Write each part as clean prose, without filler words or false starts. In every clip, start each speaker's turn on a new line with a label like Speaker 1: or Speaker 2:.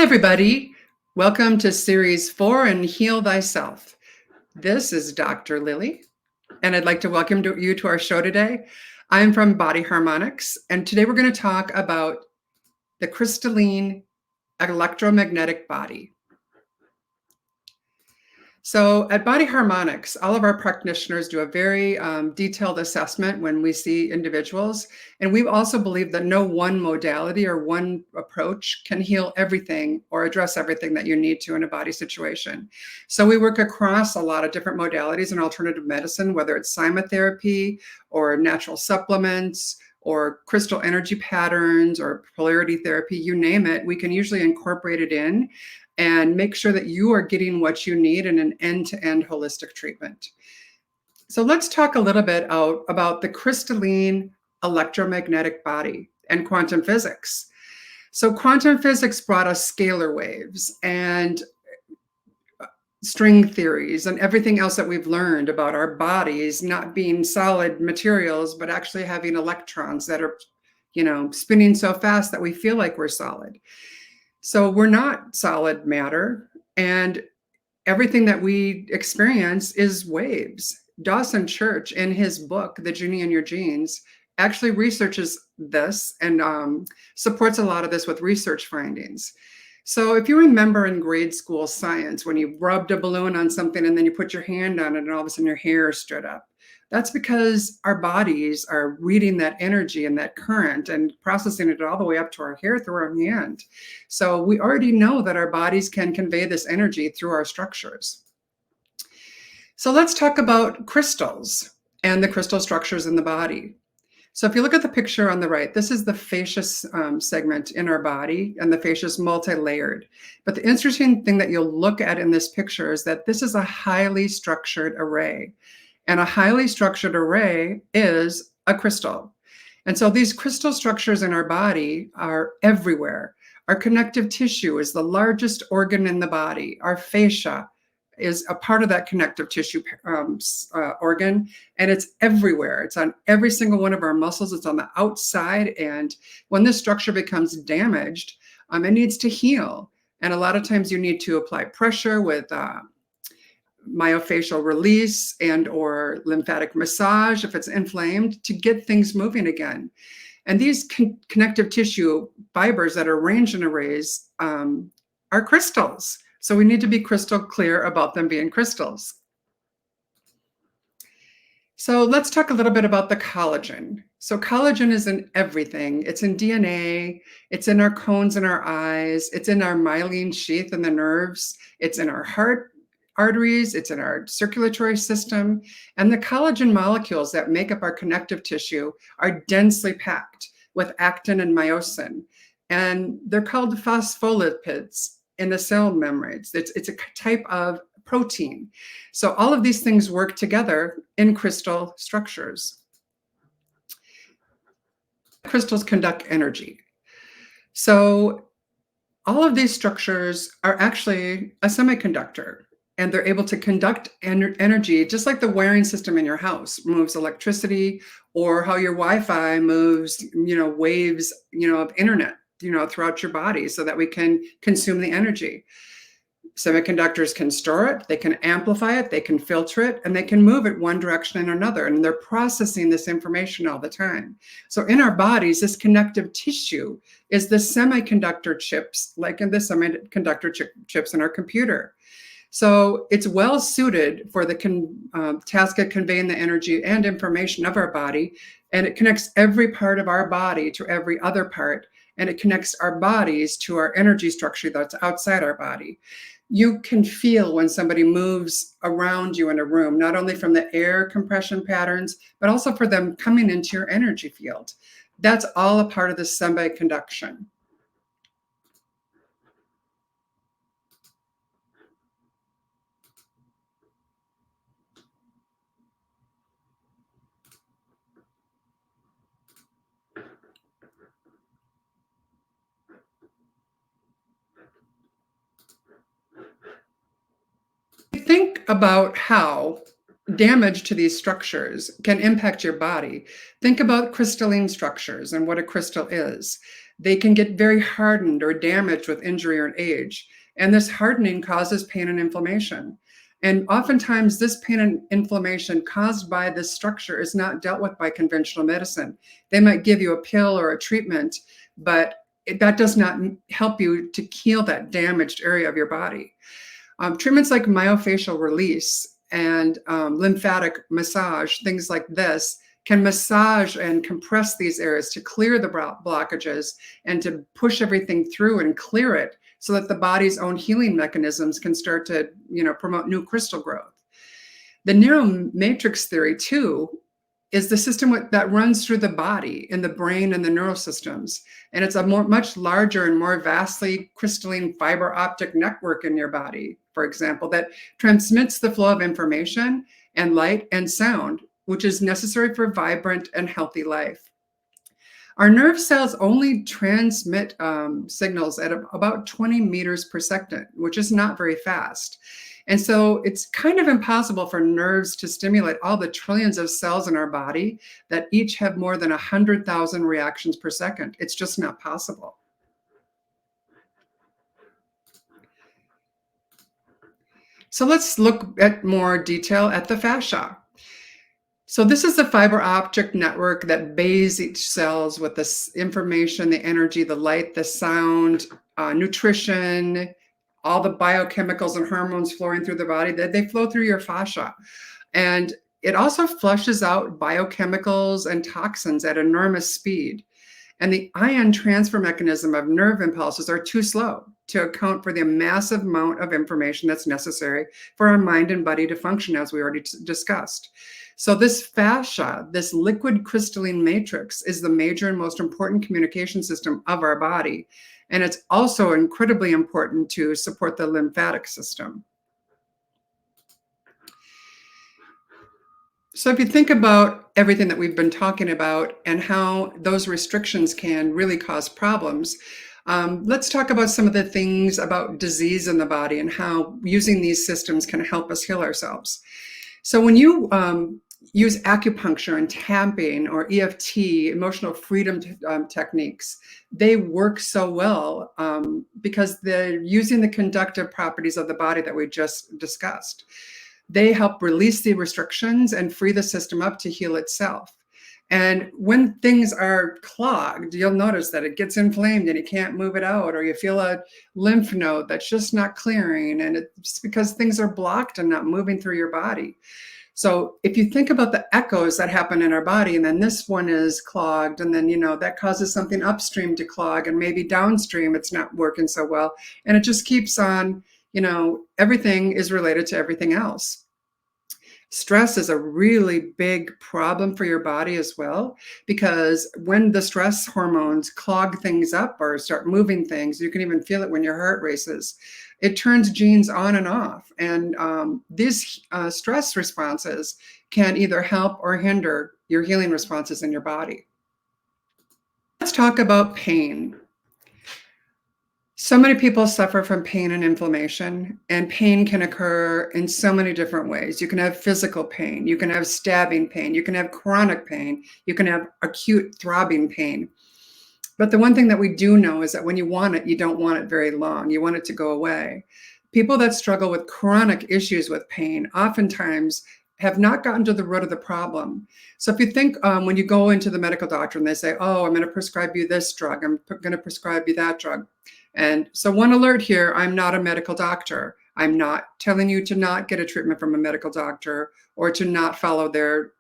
Speaker 1: Hi, everybody. Welcome to Series 4 and Heal Thyself. This is Dr. Lily, and I'd like to welcome you to our show today. I'm from Body Harmonics, and today we're going to talk about the crystalline electromagnetic body. So at Body Harmonics, all of our practitioners do a very detailed assessment when we see individuals. And we also believe that no one modality or one approach can heal everything or address everything that you need to in a body situation. So we work across a lot of different modalities in alternative medicine, whether it's cymotherapy or natural supplements or crystal energy patterns or polarity therapy, you name it, we can usually incorporate it in and make sure that you are getting what you need in an end-to-end holistic treatment. So let's talk a little bit about the crystalline electromagnetic body and quantum physics. So quantum physics brought us scalar waves and string theories and everything else that we've learned about our bodies not being solid materials, but actually having electrons that are, spinning so fast that we feel like we're solid. So we're not solid matter, and everything that we experience is waves. Dawson Church, in his book, The Genie in Your Genes, actually researches this and supports a lot of this with research findings. So if you remember in grade school science, when you rubbed a balloon on something and then you put your hand on it and all of a sudden your hair stood up, that's because our bodies are reading that energy and that current and processing it all the way up to our hair through our hand. So we already know that our bodies can convey this energy through our structures. So let's talk about crystals and the crystal structures in the body. So if you look at the picture on the right, this is the fascia segment in our body, and the fascia is multi-layered. But the interesting thing that you'll look at in this picture is that this is a highly structured array. And a highly structured array is a crystal. And so these crystal structures in our body are everywhere. Our connective tissue is the largest organ in the body. Our fascia is a part of that connective tissue organ, and it's everywhere. It's on every single one of our muscles. It's on the outside. And when this structure becomes damaged, it needs to heal. And a lot of times you need to apply pressure with myofascial release and or lymphatic massage if it's inflamed to get things moving again. And these connective tissue fibers that are arranged in arrays are crystals. So we need to be crystal clear about them being crystals. So let's talk a little bit about the collagen. So collagen is in everything. It's in DNA, it's in our cones in our eyes, it's in our myelin sheath in the nerves, it's in our heart arteries, it's in our circulatory system, and the collagen molecules that make up our connective tissue are densely packed with actin and myosin, and they're called phospholipids in the cell membranes. It's a type of protein. So all of these things work together in crystal structures. Crystals conduct energy. So all of these structures are actually a semiconductor, and they're able to conduct energy just like the wiring system in your house moves electricity, or how your Wi-Fi moves, waves, of internet, throughout your body so that we can consume the energy. Semiconductors can store it, they can amplify it, they can filter it, and they can move it one direction and another. And they're processing this information all the time. So in our bodies, this connective tissue is the semiconductor chips, like in the semiconductor chips in our computer. So it's well suited for the task of conveying the energy and information of our body. And it connects every part of our body to every other part. And it connects our bodies to our energy structure that's outside our body. You can feel when somebody moves around you in a room, not only from the air compression patterns, but also for them coming into your energy field. That's all a part of the semiconduction. Think about how damage to these structures can impact your body. Think about crystalline structures and what a crystal is. They can get very hardened or damaged with injury or age. And this hardening causes pain and inflammation. And oftentimes, this pain and inflammation caused by this structure is not dealt with by conventional medicine. They might give you a pill or a treatment, but that does not help you to heal that damaged area of your body. Treatments like myofascial release and lymphatic massage, things like this, can massage and compress these areas to clear the blockages and to push everything through and clear it so that the body's own healing mechanisms can start to, promote new crystal growth. The neuro matrix theory, too, is the system that runs through the body in the brain and the neural systems. And it's a much larger and more vastly crystalline fiber optic network in your body, for example, that transmits the flow of information and light and sound, which is necessary for vibrant and healthy life. Our nerve cells only transmit signals at about 20 meters per second, which is not very fast. And so it's kind of impossible for nerves to stimulate all the trillions of cells in our body that each have more than 100,000 reactions per second. It's just not possible. So let's look at more detail at the fascia. So this is the fiber optic network that bathes each cells with this information, the energy, the light, the sound, nutrition, all the biochemicals and hormones flowing through the body, they flow through your fascia. And it also flushes out biochemicals and toxins at enormous speed. And the ion transfer mechanism of nerve impulses are too slow to account for the massive amount of information that's necessary for our mind and body to function, as we already discussed. So this fascia, this liquid crystalline matrix, is the major and most important communication system of our body. And it's also incredibly important to support the lymphatic system. So if you think about everything that we've been talking about and how those restrictions can really cause problems, let's talk about some of the things about disease in the body and how using these systems can help us heal ourselves. So when you use acupuncture and tapping or EFT, emotional freedom techniques, they work so well because they're using the conductive properties of the body that we just discussed. They help release the restrictions and free the system up to heal itself. And when things are clogged, you'll notice that it gets inflamed and you can't move it out, or you feel a lymph node that's just not clearing. And it's because things are blocked and not moving through your body. So if you think about the echoes that happen in our body, and then this one is clogged, and then, that causes something upstream to clog, and maybe downstream it's not working so well. And it just keeps on, everything is related to everything else. Stress is a really big problem for your body as well, because when the stress hormones clog things up or start moving things, you can even feel it when your heart races. It turns genes on and off. And these stress responses can either help or hinder your healing responses in your body. Let's talk about pain. So many people suffer from pain and inflammation, and pain can occur in so many different ways. You can have physical pain, you can have stabbing pain, you can have chronic pain, you can have acute throbbing pain. But the one thing that we do know is that when you want it, you don't want it very long. You want it to go away. People that struggle with chronic issues with pain oftentimes have not gotten to the root of the problem. So if you think when you go into the medical doctor and they say, oh, I'm going to prescribe you this drug, I'm going to prescribe you that drug. And so one alert here, I'm not a medical doctor. I'm not telling you to not get a treatment from a medical doctor or to not follow their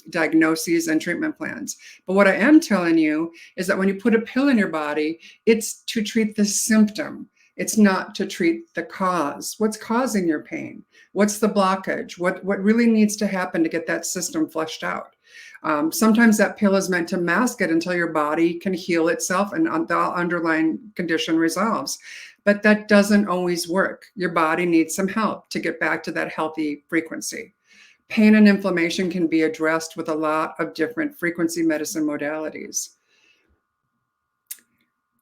Speaker 1: diagnoses and treatment plans. But what I am telling you is that when you put a pill in your body, it's to treat the symptom. It's not to treat the cause. What's causing your pain? What's the blockage? What really needs to happen to get that system flushed out? Sometimes that pill is meant to mask it until your body can heal itself and the underlying condition resolves. But that doesn't always work. Your body needs some help to get back to that healthy frequency. Pain and inflammation can be addressed with a lot of different frequency medicine modalities.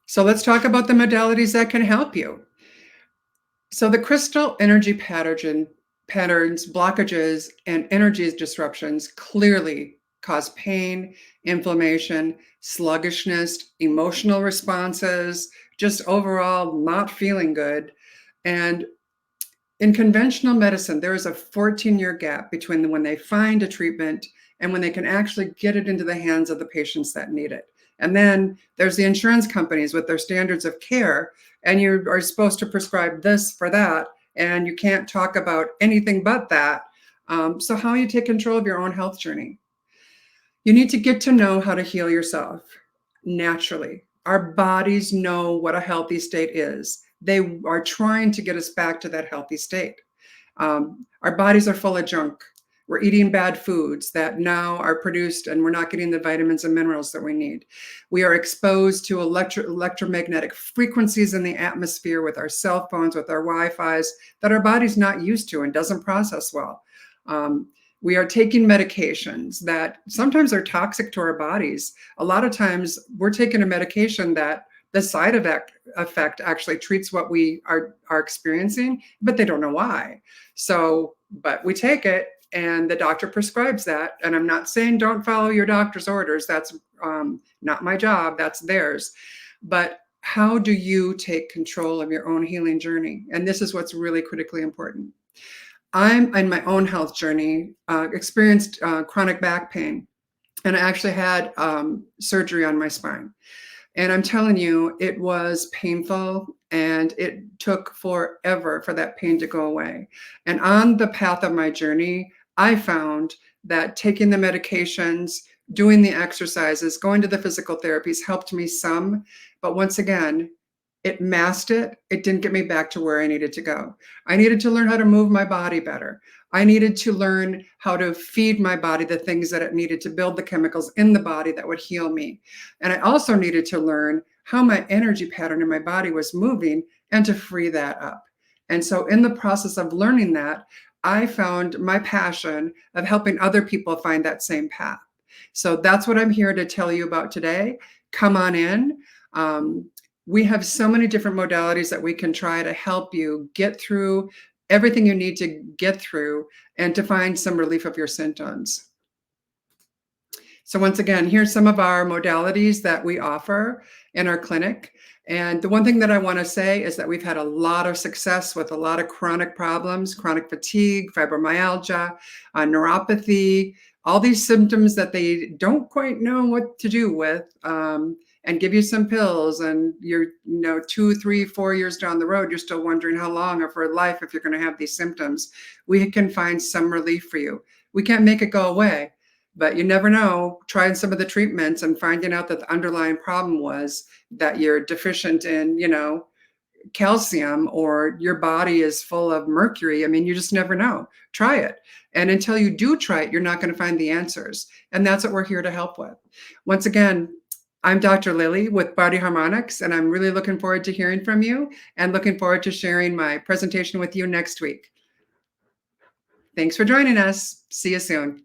Speaker 1: So let's talk about the modalities that can help you. So the crystal energy patterns, blockages, and energy disruptions clearly cause pain, inflammation, sluggishness, emotional responses, just overall not feeling good. And in conventional medicine, there is a 14-year gap between when they find a treatment and when they can actually get it into the hands of the patients that need it. And then there's the insurance companies with their standards of care, and you are supposed to prescribe this for that, and you can't talk about anything but that. So how do you take control of your own health journey? You need to get to know how to heal yourself naturally. Our bodies know what a healthy state is. They are trying to get us back to that healthy state. Our bodies are full of junk. We're eating bad foods that now are produced, and we're not getting the vitamins and minerals that we need. We are exposed to electromagnetic frequencies in the atmosphere with our cell phones, with our Wi-Fi's that our body's not used to and doesn't process well. We are taking medications that sometimes are toxic to our bodies. A lot of times we're taking a medication that the side effect actually treats what we are experiencing, but they don't know why. So, but we take it and the doctor prescribes that. And I'm not saying don't follow your doctor's orders. That's not my job, that's theirs. But how do you take control of your own healing journey? And this is what's really critically important. I'm in my own health journey, experienced chronic back pain, and I actually had surgery on my spine. And I'm telling you, it was painful and it took forever for that pain to go away. And on the path of my journey, I found that taking the medications, doing the exercises, going to the physical therapies helped me some. But once again, it masked it. It didn't get me back to where I needed to go. I needed to learn how to move my body better. I needed to learn how to feed my body the things that it needed to build the chemicals in the body that would heal me. And I also needed to learn how my energy pattern in my body was moving and to free that up. And so in the process of learning that, I found my passion of helping other people find that same path. So that's what I'm here to tell you about today. Come on in. We have so many different modalities that we can try to help you get through everything you need to get through and to find some relief of your symptoms. So once again, here's some of our modalities that we offer in our clinic. And the one thing that I want to say is that we've had a lot of success with a lot of chronic problems, chronic fatigue, fibromyalgia, neuropathy, all these symptoms that they don't quite know what to do with, and give you some pills, and you're 2, 3, 4 years down the road, you're still wondering how long or for life if you're going to have these symptoms. We can find some relief for you. We can't make it go away, but you never know. Trying some of the treatments and finding out that the underlying problem was that you're deficient in, calcium, or your body is full of mercury. I mean, you just never know. Try it. And until you do try it, you're not going to find the answers. And that's what we're here to help with. Once again, I'm Dr. Lily with Body Harmonics, and I'm really looking forward to hearing from you and looking forward to sharing my presentation with you next week. Thanks for joining us. See you soon.